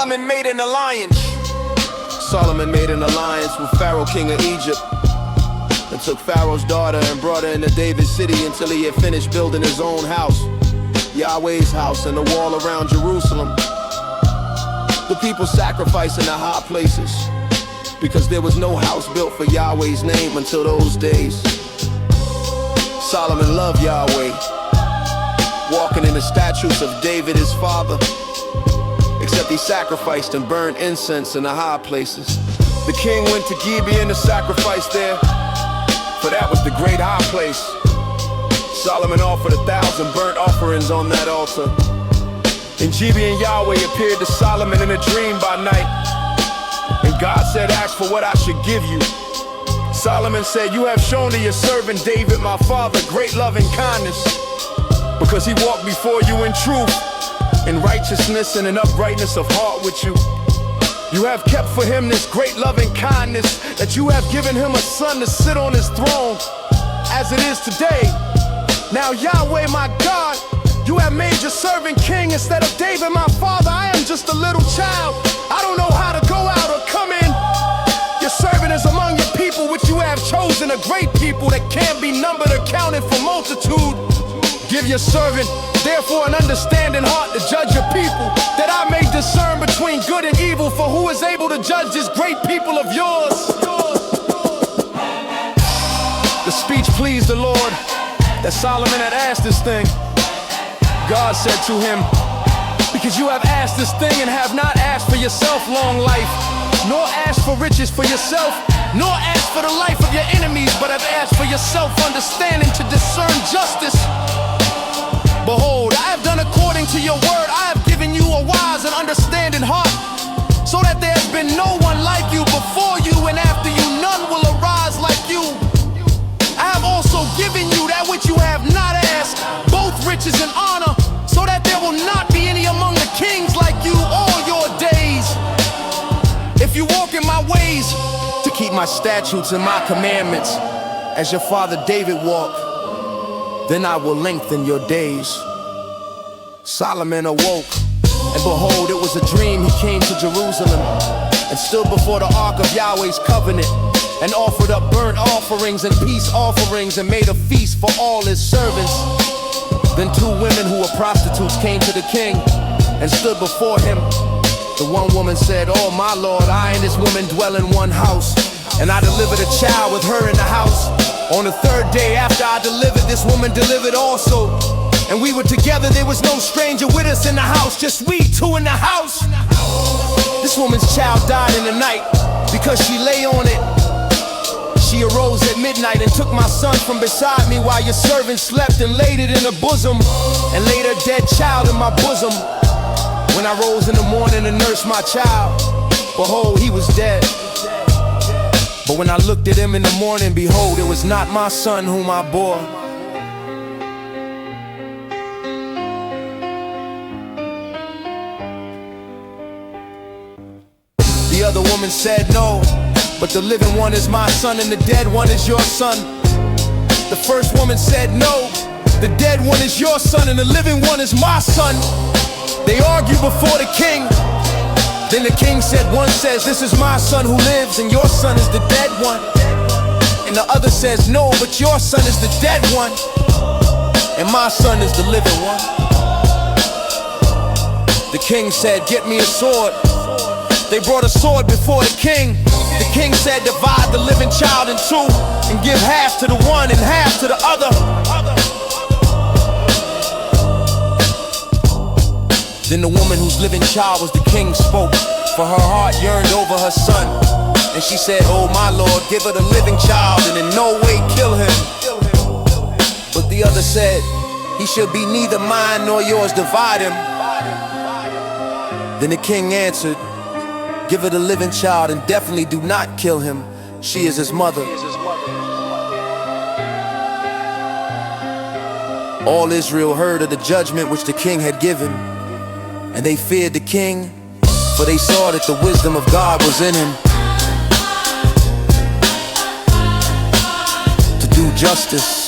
Solomon made an alliance. Solomon made an alliance with Pharaoh, king of Egypt, and took Pharaoh's daughter and brought her into David's city until he had finished building his own house, Yahweh's house, and the wall around Jerusalem. The people sacrificed in the high places because there was no house built for Yahweh's name until those days. Solomon loved Yahweh, walking in the statutes of David his father, except he sacrificed and burned incense in the high places. The king went to Gibeon to sacrifice there, for that was the great high place. Solomon offered 1,000 burnt offerings on that altar. In Gibeon, Yahweh appeared to Solomon in a dream by night, and God said, ask for what I should give you. Solomon said, you have shown to your servant David my father great love and kindness, because he walked before you in truth, in righteousness and in uprightness of heart with you. You have kept for him this great love and kindness, that you have given him a son to sit on his throne, as it is today. Now Yahweh my God, you have made your servant king instead of David my father. I am just a little child. I don't know how to go out or come in. Your servant is among your people, which you have chosen, a great people that can't be numbered or counted for multitude. Give your servant, therefore, an understanding heart to judge your people, that I may discern between good and evil, for who is able to judge this great people of yours? The speech pleased the Lord, that Solomon had asked this thing. God said to him, because you have asked this thing and have not asked for yourself long life, nor asked for riches for yourself, nor asked for the life of your enemies, but have asked for yourself understanding to discern justice. Behold, I have done according to your word. I have given you a wise and understanding heart, so that there has been no one like you before you, and after you none will arise like you. I have also given you that which you have not asked, both riches and honor, so that there will not be any among the kings like you all your days. If you walk in my ways, to keep my statutes and my commandments, as your father David walked, then I will lengthen your days. Solomon awoke, and behold, it was a dream. He came to Jerusalem and stood before the ark of Yahweh's covenant, and offered up burnt offerings and peace offerings, and made a feast for all his servants. Then 2 women who were prostitutes came to the king and stood before him. The one woman said, oh my lord, I and this woman dwell in one house, and I delivered a child with her in the house. On the 3rd day after I delivered, this woman delivered also, and we were together. There was no stranger with us in the house, just we 2 in the house. This woman's child died in the night because she lay on it. She arose at midnight and took my son from beside me, while your servant slept, and laid it in her bosom, and laid her dead child in my bosom. When I rose in the morning to nurse my child, behold, he was dead. But when I looked at him in the morning, behold, it was not my son whom I bore. The other woman said, no, but the living one is my son and the dead one is your son. The first woman said, no, the dead one is your son and the living one is my son. They argued before the king. Then the king said, one says, this is my son who lives, and your son is the dead one. And the other says, no, but your son is the dead one, and my son is the living one. The king said, get me a sword. They brought a sword before the king. The king said, divide the living child in 2, and give half to the one and half to the other. Then the woman whose living child was the king spoke, for her heart yearned over her son. And she said, oh my lord, give her the living child, and in no way kill him. But the other said, he shall be neither mine nor yours, divide him. Then the king answered, give her the living child, and definitely do not kill him. She is his mother. All Israel heard of the judgment which the king had given, and they feared the king, for they saw that the wisdom of God was in him to do justice